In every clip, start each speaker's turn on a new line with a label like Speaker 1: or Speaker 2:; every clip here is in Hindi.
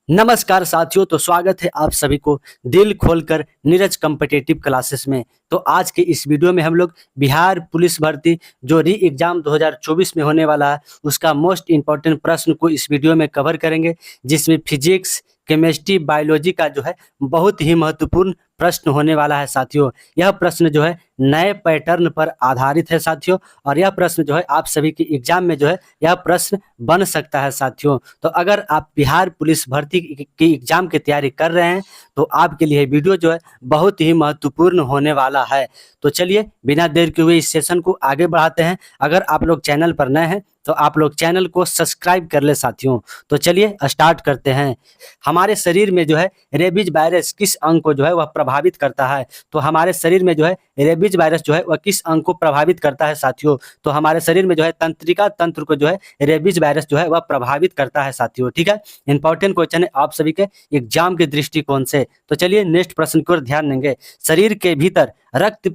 Speaker 1: नमस्कार साथियों। तो स्वागत है आप सभी को दिल खोलकर नीरज कॉम्पिटिटिव क्लासेस में। तो आज के इस वीडियो में हम लोग बिहार पुलिस भर्ती जो री एग्जाम 2024 में होने वाला है उसका मोस्ट इम्पोर्टेंट प्रश्न को इस वीडियो में कवर करेंगे, जिसमें फिजिक्स, केमिस्ट्री, बायोलॉजी का जो है बहुत ही महत्वपूर्ण प्रश्न होने वाला है साथियों। यह प्रश्न जो है नए पैटर्न पर आधारित है साथियों, और यह प्रश्न जो है आप सभी के एग्जाम में जो है यह प्रश्न बन सकता है साथियों। तो अगर आप बिहार पुलिस भर्ती की एग्जाम की तैयारी कर रहे हैं तो आपके लिए वीडियो जो है बहुत ही महत्वपूर्ण होने वाला है। तो चलिए बिना देर के हुए इस सेशन को आगे बढ़ाते हैं। अगर आप लोग चैनल पर नए हैं तो आप लोग चैनल को सब्सक्राइब कर ले साथियों। तो चलिए स्टार्ट करते हैं। हमारे शरीर में जो है रेबीज वायरस किस अंग को जो है वह प्रभावित करता है? तो हमारे शरीर में जो है रेबीज वायरस जो है वह किस अंग को प्रभावित करता है साथियों? तो हमारे शरीर में जो है तंत्रिका तंत्र को जो है रेबीज वायरस जो है वह प्रभावित करता है साथियों। ठीक है, इंपॉर्टेंट क्वेश्चन है आप सभी के एग्जाम के दृष्टिकोण से। तो चलिए नेक्स्ट प्रश्न की ओर ध्यान देंगे। शरीर के भीतर रक्त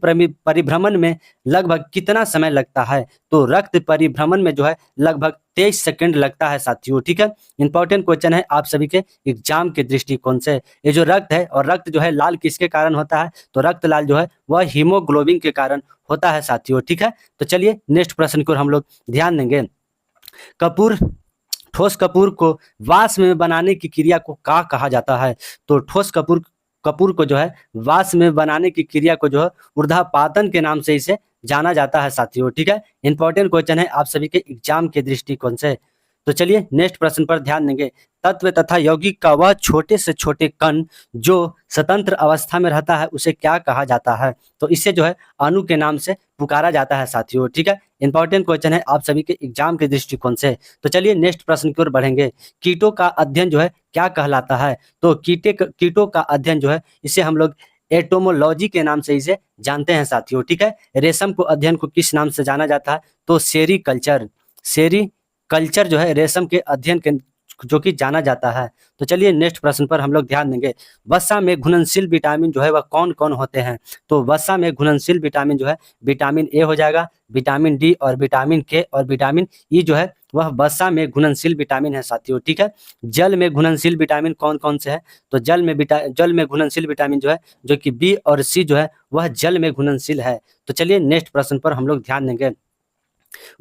Speaker 1: परिभ्रमण में लगभग कितना समय लगता है? तो रक्त परिभ्रमण में जो है लगभग 23 सेकंड लगता है साथियों। ठीक है, इंपॉर्टेंट क्वेश्चन है आप सभी के एग्जाम के दृष्टिकोण से। ये जो रक्त है, और रक्त जो है लाल किसके कारण होता है? तो रक्त लाल जो है वह हीमोग्लोबिन के कारण होता है साथियों। ठीक है, तो चलिए नेक्स्ट प्रश्न की ओर हम लोग ध्यान देंगे। कपूर ठोस कपूर को वाष्प में बनाने की क्रिया को क्या कहा जाता है? तो ठोस कपूर कपूर को जो है वाष्प में बनाने की क्रिया को जो है ऊर्ध्वपातन के नाम से इसे जाना जाता है साथियों। ठीक है, इंपॉर्टेंट क्वेश्चन है आप सभी के एग्जाम के दृष्टिकोण से। तो चलिए नेक्स्ट प्रश्न पर ध्यान देंगे। तत्व तथा यौगिक का वह छोटे से छोटे कण जो स्वतंत्र अवस्था में रहता है उसे क्या कहा जाता है? तो इसे जो है अणु के नाम से पुकारा जाता है साथियों। ठीक है, इंपॉर्टेंट क्वेश्चन है आप सभी के एग्जाम के दृष्टिकोण से। तो चलिए नेक्स्ट प्रश्न की ओर बढ़ेंगे। कीटों का अध्ययन जो है क्या कहलाता है? तो कीटों का अध्ययन जो है इसे हम लोग एटोमोलॉजी के नाम से इसे जानते हैं साथियों। ठीक है, रेशम को अध्ययन को किस नाम से जाना जाता है? तो सेरीकल्चर जो है रेशम के अध्ययन के जो कि जाना जाता है। तो चलिए नेक्स्ट प्रश्न पर हम लोग ध्यान देंगे। वसा में घुलनशील विटामिन जो है वह कौन कौन होते हैं? तो वसा में घुलनशील विटामिन जो है विटामिन ए हो जाएगा, विटामिन डी और विटामिन के और विटामिन ई जो है वह वसा में घुलनशील विटामिन है साथियों। ठीक है, जल में घुलनशील विटामिन कौन कौन से है? तो जल में घुलनशील विटामिन जो है जो कि बी और सी जो है वह जल में घुलनशील है। तो चलिए नेक्स्ट प्रश्न पर हम लोग ध्यान देंगे।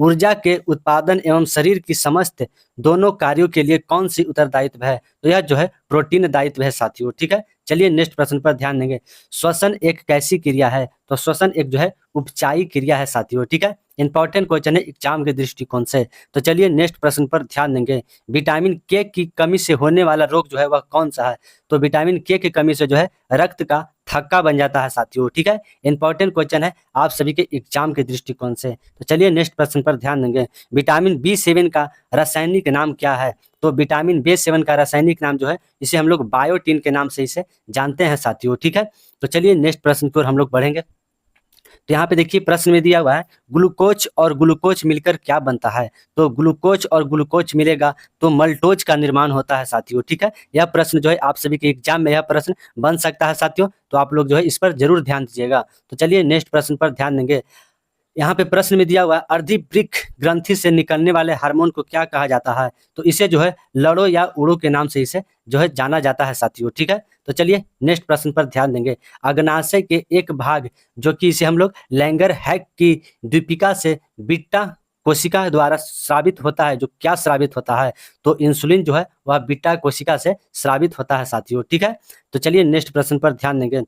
Speaker 1: ऊर्जा के उत्पादन एवं शरीर की समस्त दोनों कार्यों के लिए कौन सी उत्तरदायित्व है? तो यह जो है प्रोटीन दायित्व है साथियों। ठीक है, चलिए नेक्स्ट प्रश्न पर ध्यान देंगे। श्वसन एक कैसी क्रिया है? तो श्वसन एक जो है उपचायी क्रिया है साथियों। ठीक है, इंपॉर्टेंट क्वेश्चन है एग्जाम के दृष्टिकोण से। तो चलिए नेक्स्ट प्रश्न पर ध्यान देंगे। विटामिन के की कमी से होने वाला रोग जो है वह कौन सा है? तो विटामिन के की कमी से जो है रक्त का थक्का बन जाता है साथियों। ठीक है, इंपॉर्टेंट क्वेश्चन है आप सभी के एग्जाम के दृष्टिकोण से। तो चलिए नेक्स्ट प्रश्न पर ध्यान देंगे। विटामिन बी7 का रासायनिक नाम क्या है? तो विटामिन बी7 का रासायनिक नाम जो है इसे हम लोग बायोटिन के नाम से इसे जानते हैं साथियों। ठीक है, तो चलिए नेक्स्ट प्रश्न की ओर हम लोग बढ़ेंगे। तो यहाँ पे देखिए प्रश्न में दिया हुआ है ग्लूकोज और ग्लूकोज मिलकर क्या बनता है? तो ग्लूकोज और ग्लूकोज मिलेगा तो मल्टोज का निर्माण होता है साथियों। ठीक है, यह प्रश्न जो है आप सभी के एग्जाम में यह प्रश्न बन सकता है साथियों, तो आप लोग जो है इस पर जरूर ध्यान दीजिएगा। तो चलिए नेक्स्ट प्रश्न पर ध्यान देंगे। यहाँ पे प्रश्न में दिया हुआ है अर्धिवृक्क ग्रंथि से निकलने वाले हार्मोन को क्या कहा जाता है? तो इसे जो है लड़ो या उड़ो के नाम से इसे जो है जाना जाता है साथियों। ठीक है, तो चलिए नेक्स्ट प्रश्न पर ध्यान देंगे। अग्नाशय के एक भाग जो कि इसे हम लोग लैंगरहैंस की दीपिका से बीटा कोशिका द्वारा स्रावित होता है, जो क्या स्रावित होता है? तो इंसुलिन जो है वह बीटा कोशिका से स्रावित होता है साथियों। ठीक है, तो चलिए नेक्स्ट प्रश्न पर ध्यान देंगे।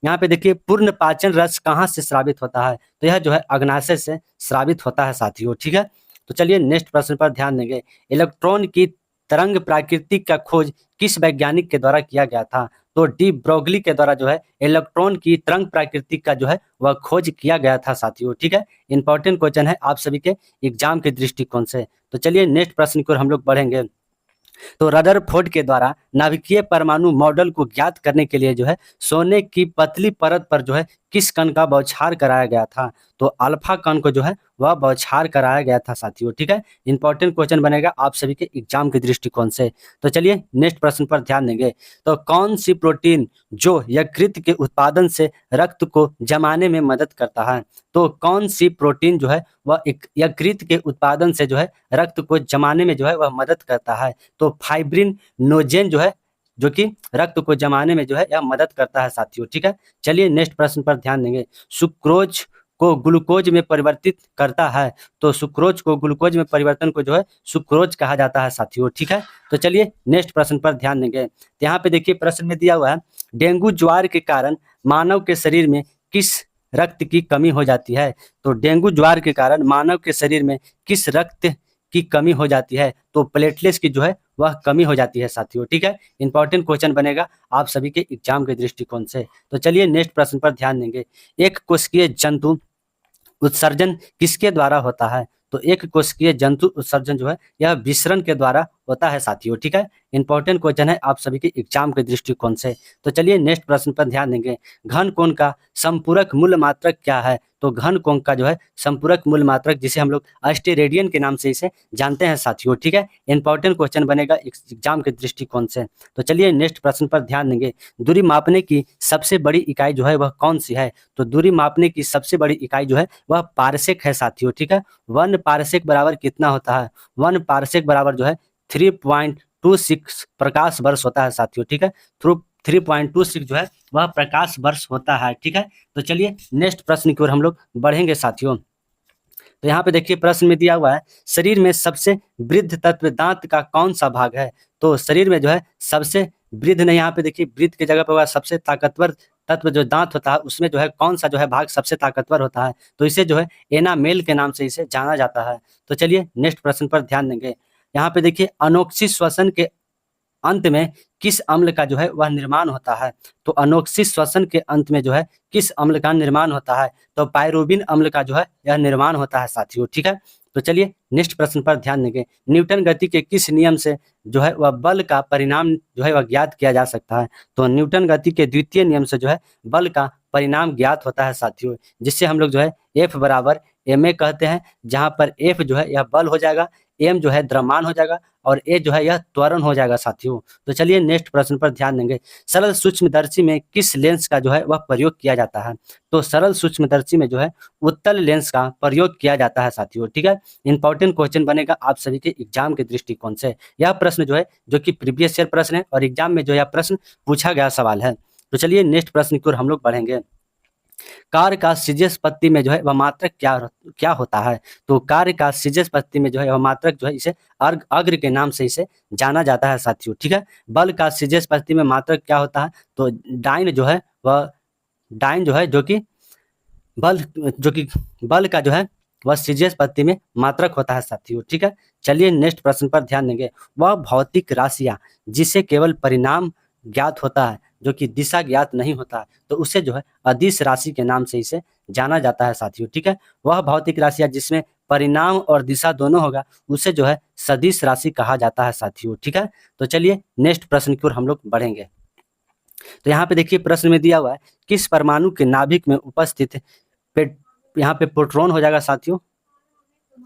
Speaker 1: यहाँ पे देखिए पूर्ण पाचन रस कहाँ से स्रावित होता है? तो यह जो है अग्नाशय से स्रावित होता है साथियों। ठीक है, तो चलिए नेक्स्ट प्रश्न पर ध्यान देंगे। इलेक्ट्रॉन की तरंग प्राकृतिक का खोज किस वैज्ञानिक के द्वारा किया गया था? तो डी ब्रोगली के द्वारा जो है इलेक्ट्रॉन की तरंग प्राकृतिक का जो है वह खोज किया गया था साथियों। ठीक है, इंपॉर्टेंट क्वेश्चन है आप सभी के एग्जाम के दृष्टिकोण से। तो चलिए नेक्स्ट प्रश्न की ओर हम लोग बढ़ेंगे। तो रदरफोर्ड के द्वारा नाभिकीय परमाणु मॉडल को ज्ञात करने के लिए जो है सोने की पतली परत पर जो है किस कण का बौछार कराया गया था? तो अल्फा कण को जो है वह बौछार कराया गया था साथियों। ठीक है, इंपॉर्टेंट क्वेश्चन बनेगा आप सभी के एग्जाम के दृष्टिकोण से। तो चलिए नेक्स्ट प्रश्न पर ध्यान देंगे। तो कौन सी प्रोटीन जो यकृत के उत्पादन से रक्त को जमाने में मदद करता है? तो कौन सी प्रोटीन जो है वह यकृत के उत्पादन से जो है रक्त को जमाने में जो है वह मदद करता है? तो फाइब्रिन नोजेन जो है जो कि रक्त को जमाने में जो है यह मदद करता है साथियों। ठीक है, चलिए नेक्स्ट प्रश्न पर ध्यान देंगे। सुक्रोज को ग्लूकोज में परिवर्तित करता है, तो सुक्रोज को ग्लूकोज में परिवर्तन को जो है सुक्रोज कहा जाता है साथियों। ठीक है, तो चलिए नेक्स्ट प्रश्न पर ध्यान देंगे। तो यहाँ पे देखिए प्रश्न में दिया हुआ है, डेंगू ज्वार के कारण मानव के शरीर में किस रक्त की कमी हो जाती है। तो डेंगू ज्वार के कारण मानव के शरीर में किस रक्त की कमी हो जाती है, तो प्लेटलेट्स की जो है वह कमी हो जाती है साथियों। ठीक है, इंपॉर्टेंट क्वेश्चन बनेगा आप सभी के एग्जाम के दृष्टिकोण से। तो चलिए नेक्स्ट प्रश्न पर ध्यान देंगे। एक कोशिकीय जंतु उत्सर्जन किसके द्वारा होता है, तो एक कोशिकीय जंतु उत्सर्जन जो है यह विसरण के द्वारा होता है साथियों। ठीक है, इंपॉर्टेंट क्वेश्चन है आप सभी के एग्जाम के दृष्टिकोण से। तो चलिए नेक्स्ट प्रश्न पर ध्यान देंगे। घन कोण का संपूरक मूल मात्रक क्या है, तो घन कोण का जो है संपूरक मूल मात्रक, जिसे हम लोग अस्टेरेडियन के नाम से इसे जानते हैं साथियों। ठीक है, इंपॉर्टेंट क्वेश्चन बनेगा एग्जाम के दृष्टिकोण से। तो चलिए नेक्स्ट प्रश्न पर ध्यान देंगे। दूरी मापने की सबसे बड़ी इकाई जो है वह कौन सी है, तो दूरी मापने की सबसे बड़ी इकाई जो है वह पारसेक है साथियों। ठीक है, 1 पारसेक बराबर कितना होता है, 1 पारसेक बराबर जो है 3.26 प्रकाश वर्ष होता है साथियों। ठीक है, 3.26 जो है वह प्रकाश वर्ष होता है। ठीक है, तो चलिए नेक्स्ट प्रश्न की ओर हम लोग बढ़ेंगे साथियों। तो यहाँ पे देखिए प्रश्न में दिया हुआ है, शरीर में सबसे वृद्ध तत्व दांत का कौन सा भाग है, तो शरीर में जो है सबसे वृद्ध नहीं, यहाँ पे देखिए वृद्ध की जगह पर हुआ सबसे ताकतवर तत्व जो दांत होता है उसमें जो है कौन सा जो है भाग सबसे ताकतवर होता है, तो इसे जो है एनामेल के नाम से इसे जाना जाता है। तो चलिए नेक्स्ट प्रश्न पर ध्यान देंगे। यहाँ पे देखिए अनोक्सी श्वसन के अंत में किस अम्ल का जो है वह निर्माण होता है, तो अनोक्सी श्वसन के अंत में जो है किस अम्ल का निर्माण होता है, तो पायरुबिन अम्ल का जो है यह निर्माण होता है साथियों। ठीक है, तो चलिए नेक्स्ट प्रश्न पर ध्यान देंगे। न्यूटन गति के किस नियम से जो है वह बल का परिणाम जो है वह ज्ञात किया जा सकता है, तो न्यूटन गति के द्वितीय नियम से जो है बल का परिणाम ज्ञात होता है साथियों, जिससे हम लोग जो है F बराबर ma कहते हैं, जहां पर F जो है यह बल हो जाएगा, m जो है द्रव्यमान हो जाएगा और a जो है यह त्वरण हो जाएगा साथियों। तो चलिए नेक्स्ट प्रश्न पर ध्यान देंगे। सरल सूक्ष्मदर्शी में किस लेंस का जो है वह प्रयोग किया जाता है, तो सरल सूक्ष्मदर्शी में जो है उत्तल लेंस का प्रयोग किया जाता है साथियों। ठीक है, इंपॉर्टेंट क्वेश्चन बनेगा आप सभी के एग्जाम के दृष्टिकोण से। यह प्रश्न जो है जो कि प्रीवियस ईयर प्रश्न है और एग्जाम में जो यह प्रश्न पूछा गया सवाल है। तो चलिए नेक्स्ट प्रश्न की ओर हम लोग बढ़ेंगे। कार्य का सिजस्पत्ति में जो है वह मात्रक क्या होता है, तो कार्य का सिजस्पत्ति में जो है वह मात्रक जो है इसे अग्र के नाम से इसे जाना जाता है साथियों। ठीक है, बल का सिजस्पत्ति में मात्रक क्या होता है, तो डाइन जो है वह डाइन जो है जो कि बल का जो है वह सिजस्पत्ति में मात्रक होता है साथियों। ठीक है, चलिए नेक्स्ट प्रश्न पर ध्यान देंगे। वह भौतिक राशियां जिसे केवल परिणाम ज्ञात होता है जो कि दिशा ज्ञात नहीं होता, तो उसे जो है अदिश राशि के नाम से इसे जाना जाता है साथियों। ठीक है, वह भौतिक राशियां जिसमें परिणाम और दिशा दोनों होगा उसे जो है सदिश राशि कहा जाता है साथियों। ठीक है, तो चलिए नेक्स्ट प्रश्न की ओर हम लोग बढ़ेंगे। तो यहाँ पे देखिए प्रश्न में दिया हुआ है, किस परमाणु के नाभिक में उपस्थित यहाँ पे प्रोटॉन हो जाएगा साथियों,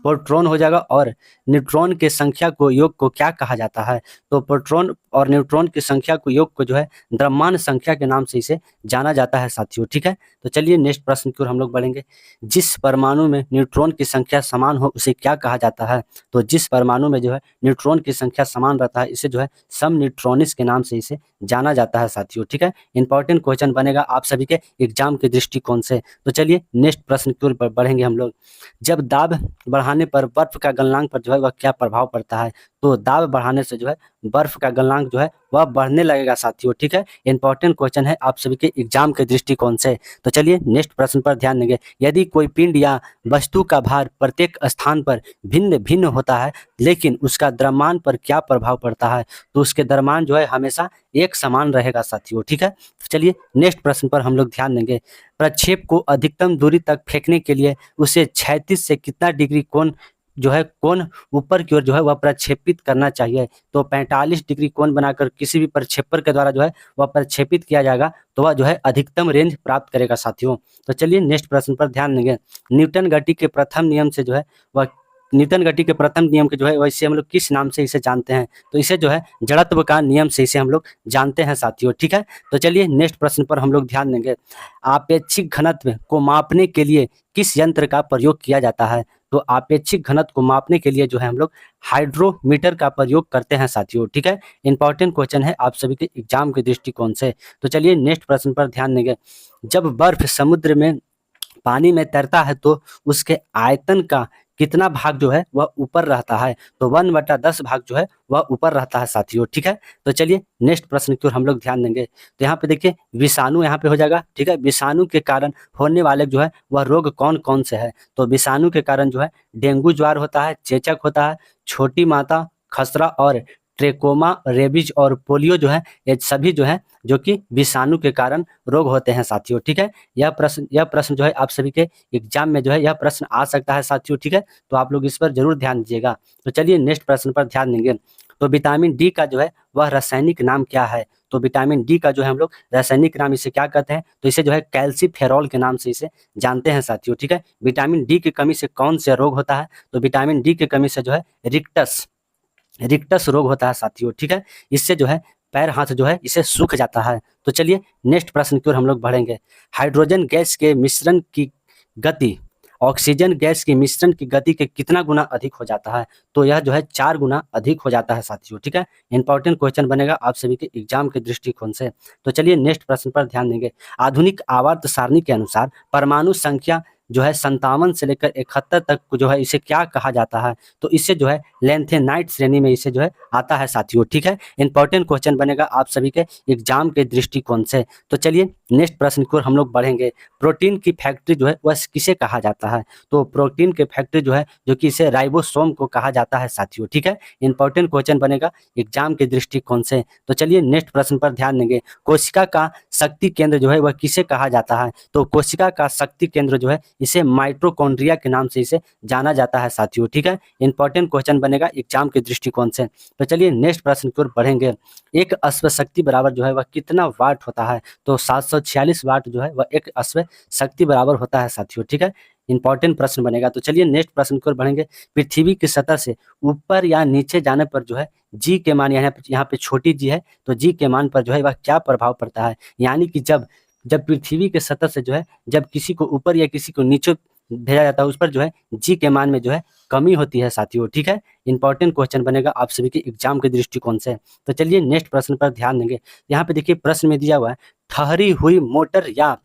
Speaker 1: प्रोटॉन हो जाएगा, और न्यूट्रॉन के संख्या को योग को क्या कहा जाता है, तो प्रोटॉन और न्यूट्रॉन की संख्या को योग को जो है द्रव्यमान संख्या के नाम से इसे जाना जाता है साथियों। ठीक है, तो चलिए नेक्स्ट प्रश्न की ओर हम लोग बढ़ेंगे। जिस परमाणु में न्यूट्रॉन की संख्या समान हो उसे क्या कहा जाता है, तो जिस परमाणु में जो है न्यूट्रॉन की संख्या समान रहता है इसे जो है सम न्यूट्रॉनिस के नाम से इसे जाना जाता है साथियों। ठीक है, इंपॉर्टेंट क्वेश्चन बनेगा आप सभी के एग्जाम के दृष्टिकोण से। तो चलिए नेक्स्ट प्रश्न की ओर बढ़ेंगे हम लोग। जब दाब बढ़ाने पर बर्फ का गलनांक पर जो है वह क्या प्रभाव पड़ता है, तो दाब बढ़ाने से जो है बर्फ का गलनांक जो है वह बढ़ने लगेगा साथियों। ठीक है, इंपॉर्टेंट क्वेश्चन है आप सभी के एग्जाम के दृष्टिकोण से। तो चलिए नेक्स्ट प्रश्न पर ध्यान देंगे। यदि कोई पिंड या वस्तु का भार प्रत्येक स्थान पर भिन्न भिन्न होता है लेकिन उसका द्रव्यमान पर क्या प्रभाव पड़ता है, तो उसके द्रव्यमान जो है हमेशा एक समान रहेगा साथियों। ठीक है, चलिए नेक्स्ट प्रश्न पर हम लोग ध्यान देंगे। प्रक्षेप को अधिकतम दूरी तक फेंकने के लिए उसे क्षैतिज से कितना डिग्री कोण जो है कोण ऊपर की ओर जो है वह प्रक्षेपित करना चाहिए, तो 45 डिग्री कोण बनाकर किसी भी प्रक्षेपर के द्वारा जो है वह प्रक्षेपित किया जाएगा तो वह जो है अधिकतम रेंज प्राप्त करेगा साथियों। तो चलिए नेक्स्ट प्रश्न पर ध्यान देंगे। न्यूटन गति के प्रथम नियम से जो है वह न्यूटन गति के प्रथम नियम के जो है वैसे हम लोग किस नाम से इसे जानते हैं? तो इसे जो है जड़त्व का नियम से इसे हम लोग जानते हैं साथियों, ठीक है। तो चलिए नेक्स्ट प्रश्न पर हम लोग ध्यान देंगे। आपेक्षिक घनत्व को मापने के लिए किस यंत्र का प्रयोग किया जाता है? तो आपेक्षिक घनत्व को मापने के लिए जो है हम लोग हाइड्रोमीटर का प्रयोग करते हैं साथियों, ठीक है। इंपॉर्टेंट क्वेश्चन है आप सभी के एग्जाम के दृष्टिकोण से। तो चलिए नेक्स्ट प्रश्न पर ध्यान देंगे। जब बर्फ समुद्र में पानी में तैरता है तो उसके आयतन का कितना भाग जो है वह ऊपर रहता है? तो 1/10 भाग जो है वह ऊपर रहता है साथियों, ठीक है। तो चलिए नेक्स्ट प्रश्न की ओर हम लोग ध्यान देंगे। तो यहाँ पे देखिए विषाणु यहाँ पे हो जाएगा, ठीक है। विषाणु के कारण होने वाले जो है वह रोग कौन कौन से है? तो विषाणु के कारण जो है डेंगू ज्वार होता है, चेचक होता है, छोटी माता, खसरा और ट्रेकोमा, रेबीज और पोलियो जो है ये सभी जो है जो कि विषाणु के कारण रोग होते हैं साथियों, ठीक है। यह प्रश्न जो है आप सभी के एग्जाम में जो है यह प्रश्न आ सकता है साथियों, ठीक है। तो आप लोग इस पर जरूर ध्यान दीजिएगा। तो चलिए नेक्स्ट प्रश्न पर ध्यान देंगे। तो विटामिन डी का जो है वह रासायनिक नाम क्या है? तो विटामिन डी का जो है हम लोग रासायनिक नाम इसे क्या कहते हैं? तो इसे जो है कैल्सीफेरॉल के नाम से इसे जानते हैं साथियों, ठीक है। विटामिन डी की कमी से कौन सा रोग होता है? तो विटामिन डी की कमी से जो है रिक्टस रोग होता है साथियों, ठीक है। इससे जो है पैर हाथ जो है इसे सूख जाता है। तो चलिए नेक्स्ट प्रश्न की ओर हम लोग बढ़ेंगे। हाइड्रोजन गैस के मिश्रण की गति ऑक्सीजन गैस के मिश्रण की गति के कितना गुना अधिक हो जाता है? तो यह जो है 4 गुना अधिक हो जाता है साथियों, ठीक है। इंपॉर्टेंट क्वेश्चन बनेगा आप सभी के एग्जाम के दृष्टिकोण से। तो चलिए नेक्स्ट प्रश्न पर ध्यान देंगे। आधुनिक आवर्त सारणी के अनुसार परमाणु संख्या जो है 57 से लेकर 71 तक को जो है इसे क्या कहा जाता है? तो इससे जो है लेंथेनाइट श्रेणी में इसे जो है आता है साथियों, ठीक है। इंपॉर्टेंट क्वेश्चन बनेगा आप सभी के एग्जाम के दृष्टिकोण से। तो चलिए नेक्स्ट प्रश्न की ओर हम लोग बढ़ेंगे। प्रोटीन की फैक्ट्री जो है वह किसे कहा जाता है? तो प्रोटीन की फैक्ट्री जो है जो कि इसे राइबोसोम को कहा जाता है साथियों, ठीक है। इंपॉर्टेंट क्वेश्चन बनेगा एग्जाम के दृष्टिकोण से। तो चलिए नेक्स्ट प्रश्न पर ध्यान देंगे। कोशिका का शक्ति केंद्र जो है वह किसे कहा जाता है? तो कोशिका का शक्ति केंद्र जो है इसे माइटोकॉन्ड्रिया के नाम से इसे जाना जाता है साथियों, ठीक है। इंपॉर्टेंट क्वेश्चन बनेगा एग्जाम के दृष्टिकोण से। तो चलिए नेक्स्ट प्रश्न की ओर बढ़ेंगे। एक अश्व शक्ति बराबर जो है वह कितना वाट होता है? तो 746 वाट जो है वह एक अश्व शक्ति बराबर होता है साथियों, ठीक है। इंपॉर्टेंट प्रश्न बनेगा। तो चलिए नेक्स्ट प्रश्न की ओर बढ़ेंगे। पृथ्वी की सतह से ऊपर या नीचे जाने पर जो है जी के मान यहाँ पे छोटी जी है तो जी के मान पर जो है वह क्या प्रभाव पड़ता है? यानी कि जब पृथ्वी के सतह से जो है जब किसी को ऊपर या किसी को नीचे भेजा जाता है उस पर जो है जी के मान में जो है कमी होती है साथियों, ठीक है। इंपॉर्टेंट क्वेश्चन बनेगा आप सभी के एग्जाम के दृष्टिकोण से। तो चलिए नेक्स्ट प्रश्न पर ध्यान देंगे। यहाँ पे देखिए प्रश्न में दिया हुआ है ठहरी हुई मोटर या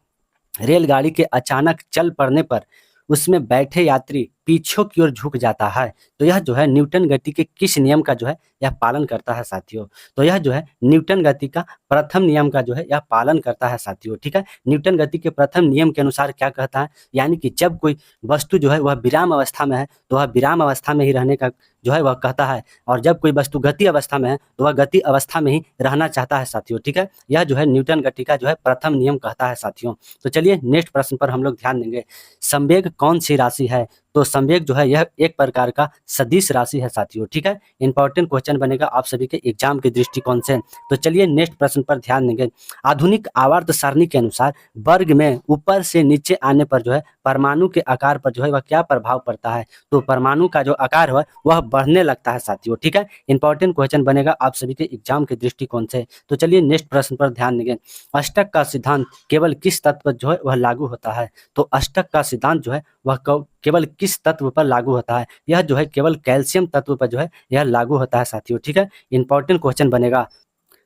Speaker 1: रेलगाड़ी के अचानक चल पड़ने पर उसमें बैठे यात्री पीछे की ओर झुक जाता है। तो यह जो है न्यूटन गति के किस नियम का जो है यह पालन करता है साथियों? तो यह जो है न्यूटन गति का प्रथम नियम का जो है यह पालन करता है साथियों, ठीक है। न्यूटन गति के प्रथम नियम के अनुसार क्या कहता है? यानी कि जब कोई वस्तु जो है वह विराम अवस्था में है तो वह विराम अवस्था में ही रहने का जो है वह कहता है, और जब कोई वस्तु गति अवस्था में है तो वह गति अवस्था में ही रहना चाहता है साथियों, ठीक है। यह जो है न्यूटन गति का जो है प्रथम नियम कहता है साथियों। तो चलिए नेक्स्ट प्रश्न पर हम लोग ध्यान देंगे। संवेग कौन सी राशि है? तो संवेग जो है यह एक प्रकार का सदिश राशि है साथियों, ठीक है। इंपॉर्टेंट क्वेश्चन बनेगा आप सभी के एग्जाम के दृष्टिकोण से। तो चलिए नेक्स्ट प्रश्न पर ध्यान देंगे। आधुनिक आवर्त सारणी के अनुसार वर्ग में ऊपर से नीचे आने पर जो है परमाणु के आकार पर जो है वह क्या प्रभाव पड़ता है? तो परमाणु का जो आकार है वह बढ़ने लगता है साथियों, ठीक है। इंपॉर्टेंट क्वेश्चन बनेगा आप सभी के एग्जाम के दृष्टिकोण से। तो चलिए नेक्स्ट प्रश्न पर ध्यान देंगे। अष्टक का सिद्धांत केवल किस तत्व पर जो है वह लागू होता है? तो अष्टक का सिद्धांत जो है वह केवल किस तत्व पर लागू होता है? यह जो है केवल कैल्शियम तत्व पर जो है यह लागू होता है साथियों, ठीक है। इंपॉर्टेंट क्वेश्चन बनेगा।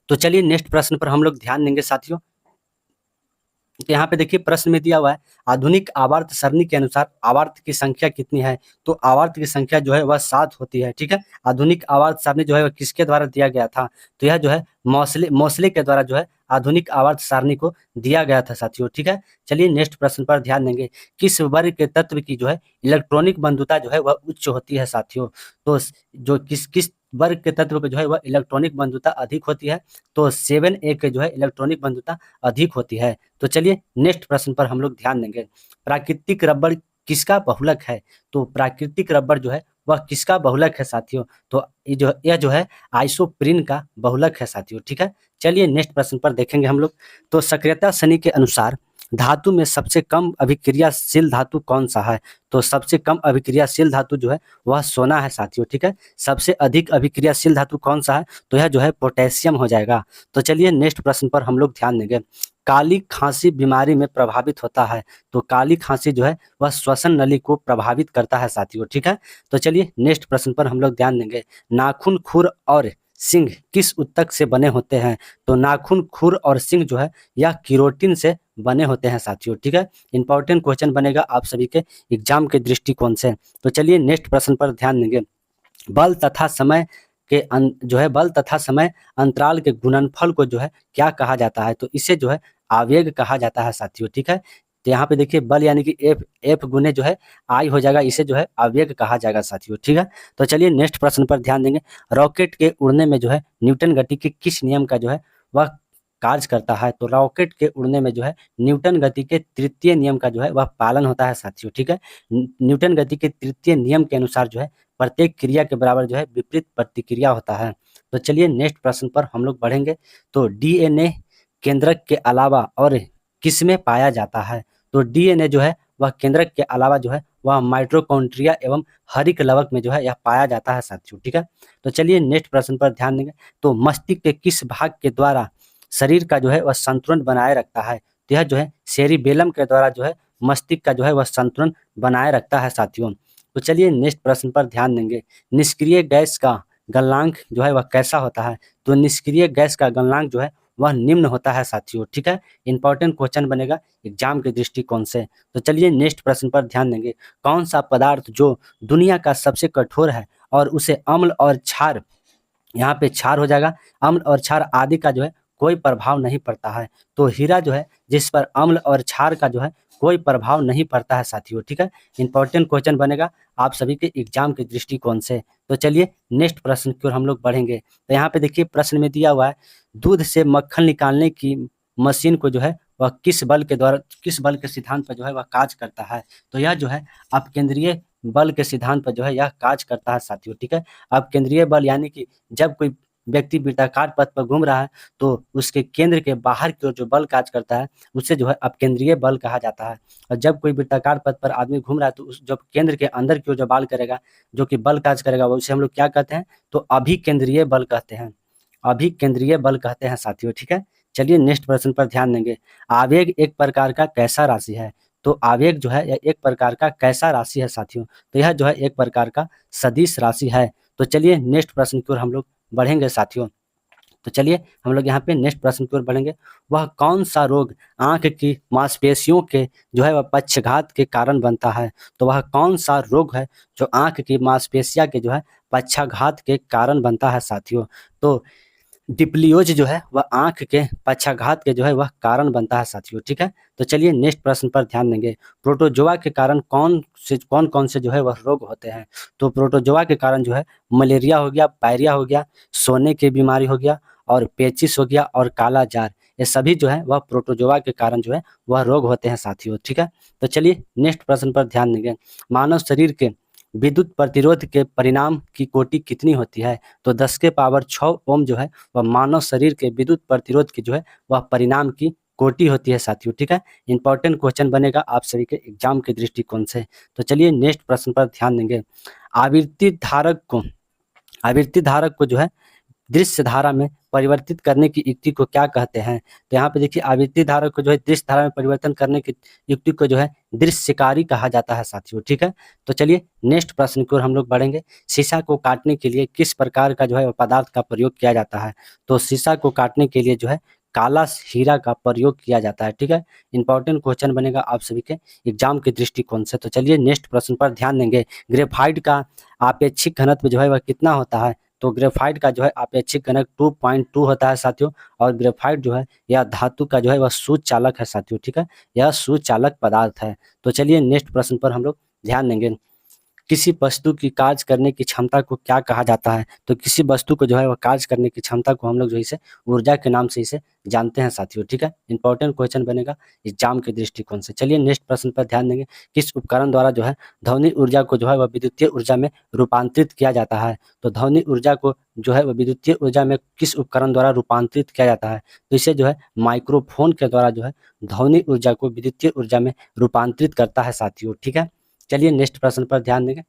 Speaker 1: तो चलिए नेक्स्ट प्रश्न पर हम लोग ध्यान देंगे साथियों। तो यहाँ पे देखिए प्रश्न में दिया हुआ है आधुनिक आवर्त सरणी के अनुसार आवर्त की संख्या कितनी है? तो आवर्त की संख्या जो है वह 7 होती है, ठीक है। आधुनिक आवर्त सारणी जो है वह किसके द्वारा दिया गया था? तो यह जो है मोसले के द्वारा जो है आधुनिक आवर्त सारणी को दिया गया था साथियों, ठीक है। चलिए नेक्स्ट प्रश्न पर ध्यान देंगे। किस वर्ग के तत्व की जो है इलेक्ट्रॉनिक बंधुता जो है वह उच्च होती है साथियों? तो जो किस वर्ग के तत्व पे जो है वह इलेक्ट्रॉनिक बंधुता अधिक होती है? तो 7A के जो है इलेक्ट्रॉनिक बंधुता अधिक होती है। तो चलिए नेक्स्ट प्रश्न पर हम लोग ध्यान देंगे। प्राकृतिक रबड़ किसका बहुलक है? तो प्राकृतिक रबड़ जो है वह किसका बहुलक है साथियों? तो यह जो है आइसोप्रीन का बहुलक है साथियों, ठीक है। चलिए नेक्स्ट प्रश्न पर देखेंगे हम लोग। तो सक्रियता शनि के अनुसार धातु में सबसे कम अभिक्रियाशील धातु कौन सा है? तो सबसे कम अभिक्रियाशील धातु जो है वह सोना है साथियों, ठीक है। सबसे अधिक अभिक्रियाशील धातु कौन सा है? तो यह जो है पोटेशियम हो जाएगा। तो चलिए नेक्स्ट प्रश्न पर हम लोग ध्यान देंगे। काली खांसी बीमारी में प्रभावित होता है। तो काली खांसी जो है वह श्वसन नली को प्रभावित करता है साथियों, ठीक है। तो चलिए नेक्स्ट प्रश्न पर हम लोग ध्यान देंगे। नाखून, खुर और सिंग किस ऊतक से बने होते हैं? तो नाखून, खुर और सिंग जो है यह केरोटिन से बने होते हैं साथियों, ठीक है। इंपॉर्टेंट क्वेश्चन बनेगा आप सभी के एग्जाम के दृष्टिकोण से। तो चलिए नेक्स्ट प्रश्न पर ध्यान देंगे। बल तथा समय के जो है बल तथा समय अंतराल के गुणनफल को जो है क्या कहा जाता है? तो इसे जो है आवेग कहा जाता है साथियों, ठीक है। तो यहाँ पे देखिए बल यानी कि एफ गुने जो है आई हो जाएगा, इसे जो है आवेग कहा जाएगा साथियों, ठीक है। तो चलिए नेक्स्ट प्रश्न पर ध्यान देंगे। रॉकेट के उड़ने में जो है न्यूटन गति के किस नियम का जो है वह कार्य करता है? तो रॉकेट के उड़ने में जो है न्यूटन गति के तृतीय नियम का जो है वह पालन होता है साथियों, ठीक है। न्यूटन गति के तृतीय नियम के अनुसार जो है प्रत्येक क्रिया के बराबर जो है विपरीत प्रतिक्रिया होता है। तो चलिए नेक्स्ट प्रश्न पर हम लोग बढ़ेंगे। तो डीएनए केंद्रक के अलावा और किसमें पाया जाता है? तो डीएनए जो है वह केंद्रक के अलावा जो है वह माइटोकॉन्ड्रिया एवं हरित लवक में जो है यह पाया जाता है साथियों, ठीक है। तो चलिए नेक्स्ट प्रश्न पर ध्यान देंगे। तो मस्तिष्क के किस भाग के द्वारा शरीर का जो है वह संतुलन बनाए रखता है? तो यह जो है सेरिबेलम के द्वारा जो है मस्तिष्क का जो है वह संतुलन बनाए रखता है साथियों। तो चलिए नेक्स्ट प्रश्न पर ध्यान देंगे। निष्क्रिय गैस का गलनांक जो है वह कैसा होता है? तो निष्क्रिय गैस का गलनांक जो है वह निम्न होता है साथियों, ठीक है। इंपॉर्टेंट क्वेश्चन बनेगा एग्जाम के दृष्टिकोण से। तो चलिए नेक्स्ट प्रश्न पर ध्यान देंगे। कौन सा पदार्थ जो दुनिया का सबसे कठोर है और उसे अम्ल और क्षार, यहाँ पे क्षार हो जाएगा, अम्ल और क्षार आदि का जो है कोई प्रभाव नहीं पड़ता है? तो हीरा जो है जिस पर अम्ल और क्षार का जो है कोई प्रभाव नहीं पड़ता है साथियों, ठीक है। इंपॉर्टेंट क्वेश्चन बनेगा आप सभी के एग्जाम के दृष्टिकोण से। तो चलिए नेक्स्ट प्रश्न की ओर हम लोग बढ़ेंगे। तो यहाँ पे देखिए प्रश्न में दिया हुआ है दूध से मक्खन निकालने की मशीन को जो है वह किस बल के द्वारा, किस बल के सिद्धांत पर जो है वह कार्य करता है? तो यह जो है अपकेंद्रीय बल के सिद्धांत पर जो है यह कार्य करता है साथियों, ठीक है। अपकेंद्रीय बल यानी कि जब कोई व्यक्ति वृत्ताकार पथ पर घूम रहा है तो उसके केंद्र के बाहर की ओर जो बल कार्य करता है उसे जो है अपकेंद्रीय बल कहा जाता है। और जब कोई वृत्ताकार पथ पर आदमी घूम रहा है तो उस जब केंद्र के अंदर की ओर जो बल करेगा, जो कि बल कार्य करेगा, वो उसे हम लोग क्या कहते हैं? तो अभिकेंद्रीय बल कहते हैं। अभिकेंद्रीय बल कहते हैं साथियों, ठीक है। चलिए नेक्स्ट प्रश्न पर ध्यान देंगे। आवेग एक प्रकार का कैसा राशि है? तो आवेग जो है यह एक प्रकार का कैसा राशि है साथियों? तो यह जो है एक प्रकार का सदिश राशि है। तो चलिए नेक्स्ट प्रश्न की ओर हम लोग बढ़ेंगे साथियों। तो चलिए हम लोग यहाँ पे नेक्स्ट प्रश्न की ओर बढ़ेंगे। वह कौन सा रोग आंख की मांसपेशियों के जो है वह पक्षघात के कारण बनता है? तो वह कौन सा रोग है जो आंख की मांसपेशिया के जो है पक्षाघात के कारण बनता है साथियों? तो डिप्लियोज जो है वह आंख के पक्षाघात के जो है वह कारण बनता है साथियों, ठीक है। तो चलिए नेक्स्ट प्रश्न पर ध्यान देंगे। प्रोटोजोआ के कारण कौन कौन से जो है वह रोग होते हैं? तो प्रोटोजोआ के कारण जो है मलेरिया हो गया, पायरिया हो गया, सोने की बीमारी हो गया और पेचिस हो गया और काला जार, ये सभी जो है वह प्रोटोजोआ के कारण जो है वह रोग होते हैं साथियों, ठीक है। तो चलिए नेक्स्ट प्रश्न पर ध्यान देंगे। मानव शरीर के विद्युत प्रतिरोध के परिणाम की कोटि कितनी होती है? तो 10 के पावर 6 ओम जो है वह मानव शरीर के विद्युत प्रतिरोध की जो है वह परिणाम की कोटि होती है साथियों, ठीक है। इंपॉर्टेंट क्वेश्चन बनेगा आप सभी के एग्जाम के दृष्टिकोण से। तो चलिए नेक्स्ट प्रश्न पर ध्यान देंगे। आवर्ती धारक को आवर्ती धारक को जो है दृश्य धारा में परिवर्तित करने की युक्ति को क्या कहते हैं? तो यहाँ पे देखिए आवर्ती धारक को जो है दृश्य धारा में परिवर्तन करने की युक्ति को जो है दृश्यकारी कहा जाता है साथियों, ठीक है। तो चलिए नेक्स्ट प्रश्न की ओर हम लोग बढ़ेंगे। शीशा को काटने के लिए किस प्रकार का जो है पदार्थ का प्रयोग किया जाता है? तो शीशा को काटने के लिए जो है काला हीरा का प्रयोग किया जाता है, ठीक है। इंपॉर्टेंट क्वेश्चन बनेगा आप सभी के एग्जाम के दृष्टिकोण से। तो चलिए नेक्स्ट प्रश्न पर ध्यान देंगे। ग्रेफाइट का आपेक्षिक घनत्व जो है वह कितना होता है? तो ग्रेफाइट का जो है आपेक्षिक घनत्व 2.2 होता है साथियों। और ग्रेफाइट जो है यह धातु का जो है वह सुचालक है साथियों, ठीक है। यह सुचालक पदार्थ है। तो चलिए नेक्स्ट प्रश्न पर हम लोग ध्यान देंगे। किसी वस्तु की कार्य करने की क्षमता को क्या कहा जाता है? तो किसी वस्तु को जो है वह कार्य करने की क्षमता को हम लोग जो है इसे ऊर्जा के नाम से इसे जानते हैं साथियों, ठीक है। इंपॉर्टेंट क्वेश्चन बनेगा एग्जाम के दृष्टिकोण से। चलिए नेक्स्ट प्रश्न पर ध्यान देंगे। किस उपकरण द्वारा जो है ध्वनि ऊर्जा को जो है वह विद्युतीय ऊर्जा में रूपांतरित किया जाता है? तो ध्वनि ऊर्जा को जो है वह विद्युतीय ऊर्जा में किस उपकरण द्वारा रूपांतरित किया जाता है? तो इसे जो है माइक्रोफोन के द्वारा जो है ध्वनि ऊर्जा को विद्युतीय ऊर्जा में रूपांतरित करता है साथियों, ठीक है। चलिए नेक्स्ट प्रश्न पर ध्यान देंगे।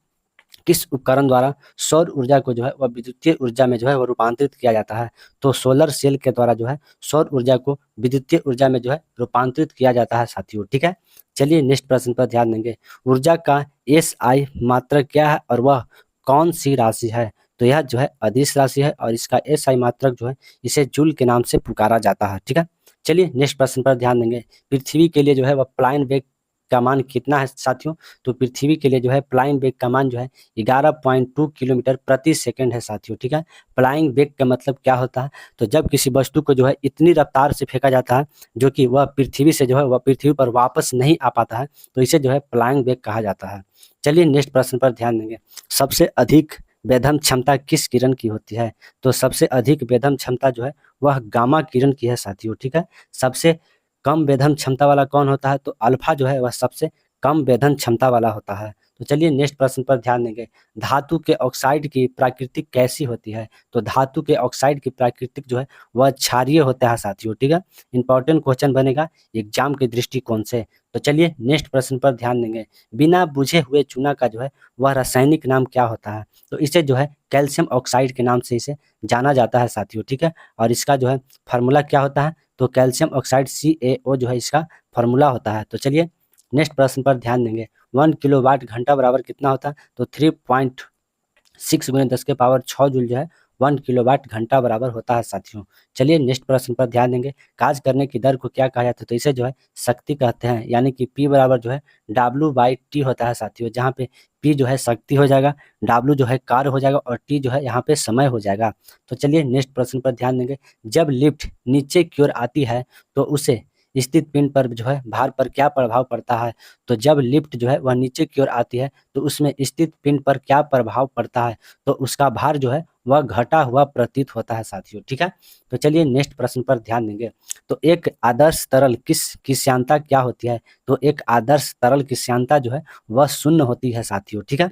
Speaker 1: किस उपकरण द्वारा सौर ऊर्जा को जो है वह विद्युतीय ऊर्जा में जो है वह रूपांतरित किया जाता है? तो सोलर सेल के द्वारा जो है सौर ऊर्जा को विद्युतीय ऊर्जा में जो है रूपांतरित किया जाता है साथियों, ठीक है। चलिए नेक्स्ट प्रश्न पर ध्यान देंगे। ऊर्जा का एसआई मात्रक क्या है और वह कौन सी राशि है? तो यह जो है अदिश राशि है और इसका एसआई मात्रक जो है इसे जूल के नाम से पुकारा जाता है, ठीक है। चलिए नेक्स्ट प्रश्न पर ध्यान देंगे। पृथ्वी के लिए जो है वह प्लायन वेग का मान कितना है साथियों? तो पृथ्वी के लिए जो है फ्लाइंग वेग का मान जो है 11.2 किलोमीटर प्रति सेकंड है साथियों, ठीक है। फ्लाइंग वेग का मतलब क्या होता है? तो जब किसी वस्तु को जो है इतनी रफ्तार से फेंका जाता है जो कि वह पृथ्वी से जो है वह पृथ्वी पर वापस नहीं आ पाता है, तो इसे जो है फ्लाइंग वेग कहा जाता है। चलिए नेक्स्ट प्रश्न पर ध्यान देंगे। सबसे अधिक वेधन क्षमता किस किरण की होती है? तो सबसे अधिक वेधन क्षमता जो है वह गामा किरण की है साथियों, ठीक है। सबसे कम वेधन क्षमता वाला कौन होता है? तो अल्फा जो है वह सबसे कम वेधन क्षमता वाला होता है। तो चलिए नेक्स्ट प्रश्न पर ध्यान देंगे। धातु के ऑक्साइड की प्रकृति कैसी होती है? तो धातु के ऑक्साइड की प्रकृति जो है वह क्षारीय होता है साथियों, ठीक है। इंपॉर्टेंट क्वेश्चन बनेगा एग्जाम के दृष्टिकोण से। तो चलिए नेक्स्ट प्रश्न पर ध्यान देंगे। बिना बुझे हुए चूना का जो है वह रासायनिक नाम क्या होता है? तो इसे जो है कैल्शियम ऑक्साइड के नाम से इसे जाना जाता है साथियों, ठीक है। और इसका जो है फार्मूला क्या होता है? तो कैल्शियम ऑक्साइड CaO जो है इसका फार्मूला होता है। तो चलिए नेक्स्ट प्रश्न पर ध्यान देंगे। 1 किलोवाट घंटा बराबर कितना होता है? तो 3.6 गुणे 10 के पावर 6 जूल जो है 1 किलोवाट घंटा बराबर होता है साथियों। चलिए नेक्स्ट प्रश्न पर ध्यान देंगे। कार्य करने की दर को क्या कहा जाता है? तो इसे जो है शक्ति कहते हैं, यानी कि P बराबर जो है W/T होता है साथियों, जहाँ पे P जो है शक्ति हो जाएगा, W जो है कार्य हो जाएगा और T जो है यहाँ पे समय हो जाएगा। तो चलिए नेक्स्ट प्रश्न पर ध्यान देंगे। जब लिफ्ट नीचे की ओर आती है तो उसे स्थित पिंड पर जो है भार पर क्या प्रभाव पड़ता है? तो जब लिफ्ट जो है वह नीचे की ओर आती है तो उसमें स्थित पिंड पर क्या प्रभाव पड़ता है? तो उसका भार जो है वह घटा हुआ प्रतीत होता है साथियों, ठीक है। तो चलिए नेक्स्ट प्रश्न पर ध्यान देंगे। तो एक आदर्श तरल की श्यानता क्या होती है? तो एक आदर्श तरल की श्यानता जो है वह शून्य होती है साथियों, ठीक है।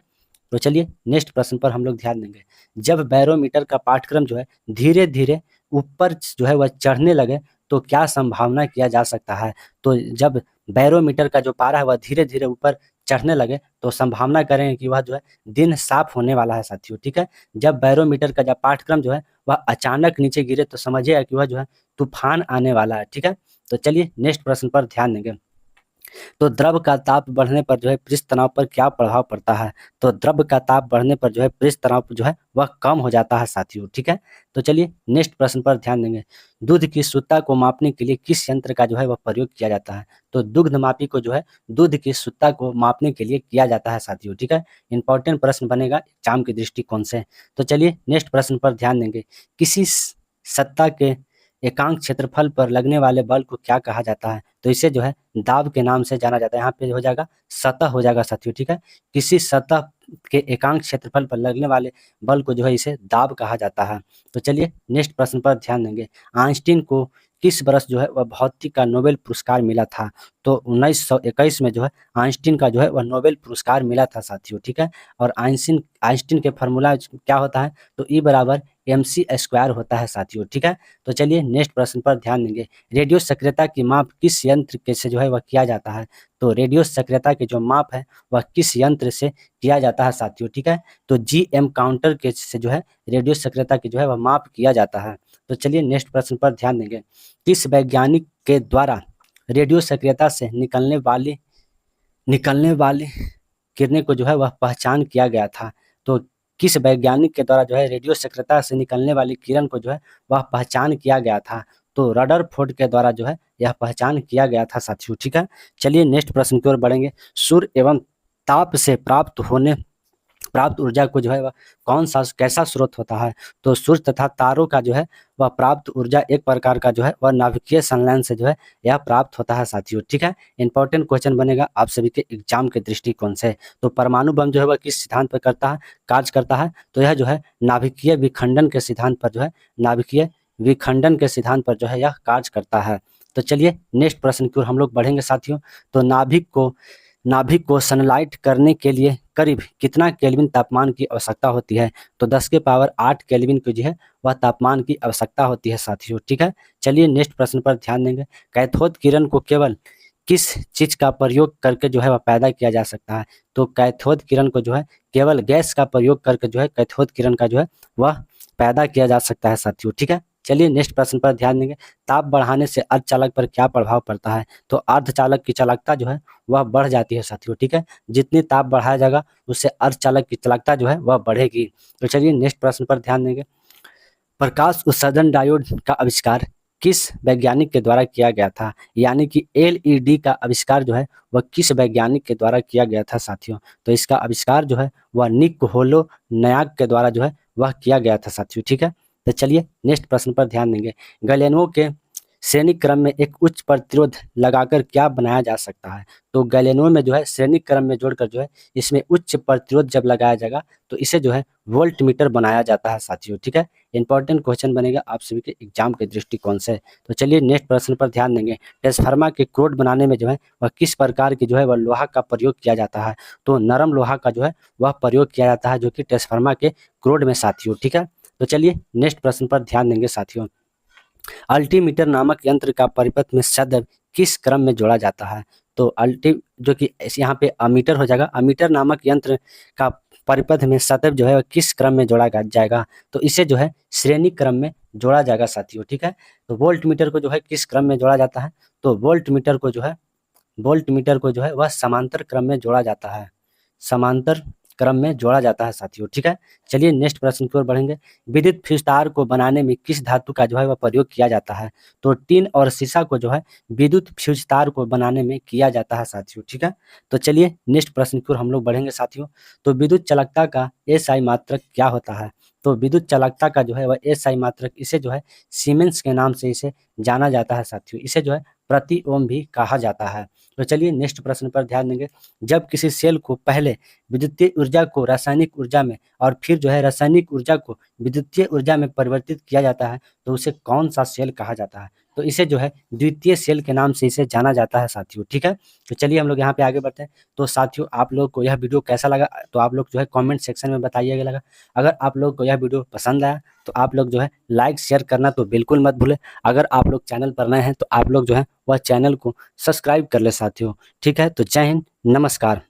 Speaker 1: तो चलिए नेक्स्ट प्रश्न पर हम लोग ध्यान देंगे। जब बैरोमीटर का पाठ्यक्रम जो है धीरे धीरे ऊपर जो है वह चढ़ने लगे तो क्या संभावना किया जा सकता है? तो जब बैरोमीटर का जो पारा है वह धीरे धीरे ऊपर चढ़ने लगे तो संभावना करेंगे कि वह जो है दिन साफ होने वाला है साथियों, ठीक है। जब बैरोमीटर का जब पाठ्यक्रम जो है वह अचानक नीचे गिरे तो समझिएगा कि वह जो है तूफान आने वाला है, ठीक है। तो चलिए नेक्स्ट प्रश्न पर ध्यान देंगे। तो द्रव का ताप बढ़ने पर जो है पृष्ठ तनाव पर क्या प्रभाव पड़ता है? तो द्रव का ताप बढ़ने पर जो है पृष्ठ तनाव जो है वह कम हो जाता है साथियों, ठीक है। तो चलिए नेक्स्ट प्रश्न पर ध्यान देंगे। दूध की शुद्धता को मापने के लिए किस यंत्र का जो है वह प्रयोग किया जाता है? तो दुग्ध मापी को जो है दूध की शुद्धता को मापने के लिए किया जाता है साथियों, ठीक है। इंपॉर्टेंट प्रश्न बनेगा एग्जाम के दृष्टिकोण से। तो चलिए नेक्स्ट प्रश्न पर ध्यान देंगे। किसी सत्ता के एकांक क्षेत्रफल पर लगने वाले बल को क्या कहा जाता है? तो इसे जो है दाब के नाम से जाना जाता है। यहाँ पे हो जाएगा सतह हो जाएगा साथियों, ठीक है। किसी सतह के एकांक क्षेत्रफल पर लगने वाले बल को जो है इसे दाब कहा जाता है। तो चलिए नेक्स्ट प्रश्न पर ध्यान देंगे। आइंस्टीन को किस वर्ष जो है वह भौतिकी का नोबेल पुरस्कार मिला था? तो 1921 में जो है आइंस्टीन का जो है वह नोबेल पुरस्कार मिला था साथियों, ठीक है। और आइंस्टीन के फार्मूला क्या होता है? तो E बराबर mc² होता है साथियों, ठीक है। तो चलिए नेक्स्ट प्रश्न पर ध्यान देंगे। रेडियो सक्रियता की माप किस यंत्र के से जो है वह किया जाता है? तो रेडियो सक्रियता की जो माप है वह किस यंत्र से किया जाता है साथियों, ठीक है। तो GM काउंटर के से जो है रेडियो सक्रियता की जो है वह माप किया जाता है। तो चलिए नेक्स्ट प्रश्न पर ध्यान देंगे। किस वैज्ञानिक के द्वारा रेडियो सक्रियता से निकलने वाली किरणें को जो है वह पहचान किया गया था? तो किस वैज्ञानिक के द्वारा जो है रेडियो सक्रियता से निकलने वाली किरण को जो है वह पहचान किया गया था? तो रदरफोर्ड के द्वारा जो है यह पहचान किया गया था साथियों, ठीक है। चलिए नेक्स्ट प्रश्न की ओर बढ़ेंगे। सूर्य एवं ताप से प्राप्त होने प्राप्त ऊर्जा को जो है वह कौन सा कैसा स्रोत होता है? तो सूर्य तथा तारों का जो है वह प्राप्त ऊर्जा एक प्रकार का जो है वह नाभिकीय संलयन से जो है यह प्राप्त होता है साथियों। ठीक है, इंपॉर्टेंट क्वेश्चन बनेगा आप सभी के एग्जाम के दृष्टिकोण से। तो परमाणु बम जो है वह किस सिद्धांत पर करता है, कार्य करता है? तो यह जो है नाभिकीय विखंडन के सिद्धांत पर जो है नाभिकीय विखंडन के सिद्धांत पर जो है यह कार्य करता है। तो चलिए नेक्स्ट प्रश्न की ओर हम लोग बढ़ेंगे साथियों। तो नाभिक को सनलाइट करने के लिए करीब कितना केल्विन तापमान की आवश्यकता होती है? तो 10 के पावर 8 केल्विन की जो है वह तापमान की आवश्यकता होती है साथियों। ठीक है, चलिए नेक्स्ट प्रश्न पर ध्यान देंगे। कैथोड किरण को केवल किस चीज का प्रयोग करके जो है वह पैदा किया जा सकता है? तो कैथोड किरण को जो है केवल गैस का प्रयोग करके जो है कैथोड किरण का जो है वह पैदा किया जा सकता है साथियों। ठीक है, चलिए नेक्स्ट प्रश्न पर ध्यान देंगे। ताप बढ़ाने से अर्धचालक पर क्या प्रभाव पड़ता है? तो अर्धचालक की चालकता जो है वह बढ़ जाती है साथियों। ठीक है, जितनी ताप बढ़ाया जाएगा उससे अर्धचालक की चालकता जो है वह बढ़ेगी। तो चलिए नेक्स्ट प्रश्न पर ध्यान देंगे। प्रकाश उत्सर्जन डायोड का आविष्कार किस वैज्ञानिक के द्वारा किया गया था? यानी कि एलईडी का आविष्कार जो है वह किस वैज्ञानिक के द्वारा किया गया था साथियों? तो इसका आविष्कार जो है वह निक होलो नयाक के द्वारा जो है वह किया गया था साथियों। ठीक है, तो चलिए नेक्स्ट प्रश्न पर ध्यान देंगे। गैलेनो के श्रेणी क्रम में एक उच्च प्रतिरोध लगाकर क्या बनाया जा सकता है? तो गैलेनो में जो है श्रेणी क्रम में जोड़कर जो है इसमें उच्च प्रतिरोध जब लगाया जाएगा तो इसे जो है वोल्ट मीटर बनाया जाता है साथियों। ठीक है, इंपॉर्टेंट क्वेश्चन बनेगा आप सभी के एग्जाम के दृष्टिकोण से। तो चलिए नेक्स्ट प्रश्न पर ध्यान देंगे। ट्रांसफार्मर के क्रोड बनाने में जो है वह किस प्रकार की जो है वह लोहा का प्रयोग किया जाता है? तो नरम लोहा का जो है वह प्रयोग किया जाता है जो कि ट्रांसफार्मर के क्रोड में साथियों। ठीक है, तो चलिए नेक्स्ट प्रश्न पर ध्यान देंगे साथियों। अल्टीमीटर नामक यंत्र का परिपथ में सदैव किस क्रम में जोड़ा जाता है? तो अल्टी जो कि यहाँ पे अमीटर हो जाएगा, अमीटर नामक यंत्र का परिपथ में सदैव जो है वह किस क्रम में जोड़ा जाएगा? तो इसे जो है श्रेणी क्रम में जोड़ा जाएगा साथियों। ठीक है, तो वोल्ट मीटर को जो है किस क्रम में जोड़ा जाता है? तो वोल्ट मीटर को जो है वह समांतर क्रम में जोड़ा जाता है, समांतर क्रम में जोड़ा जाता है साथियों। ठीक है, चलिए नेक्स्ट प्रश्न की ओर बढ़ेंगे। विद्युत फ्यूज तार को बनाने में किस धातु का जो है वह प्रयोग किया जाता है? तो टिन और सीसा को जो है विद्युत फ्यूज तार को बनाने में किया जाता है साथियों। ठीक है, तो चलिए नेक्स्ट प्रश्न की ओर हम लोग बढ़ेंगे साथियों। तो विद्युत चालकता का एसआई मात्रक क्या होता है? तो विद्युत चालकता का जो है वह एसआई मात्रक इसे जो है सीमेंस के नाम से इसे जाना जाता है साथियों। इसे जो है प्रति ओम भी कहा जाता है। तो चलिए नेक्स्ट प्रश्न पर ध्यान देंगे। जब किसी सेल को पहले विद्युतीय ऊर्जा को रासायनिक ऊर्जा में और फिर जो है रासायनिक ऊर्जा को विद्युतीय ऊर्जा में परिवर्तित किया जाता है तो उसे कौन सा सेल कहा जाता है? तो इसे जो है द्वितीय सेल के नाम से इसे जाना जाता है साथियों। ठीक है, तो चलिए हम लोग यहाँ पे आगे बढ़ते हैं। तो साथियों आप लोग को यह वीडियो कैसा लगा तो आप लोग जो है कमेंट सेक्शन में बताइएगा लगा। अगर आप लोग को यह वीडियो पसंद आया तो आप लोग जो है लाइक शेयर करना तो बिल्कुल मत भूलें। अगर आप लोग चैनल पर नए हैं तो आप लोग जो है वह चैनल को सब्सक्राइब कर ले साथियों। ठीक है, तो जय हिंद, नमस्कार।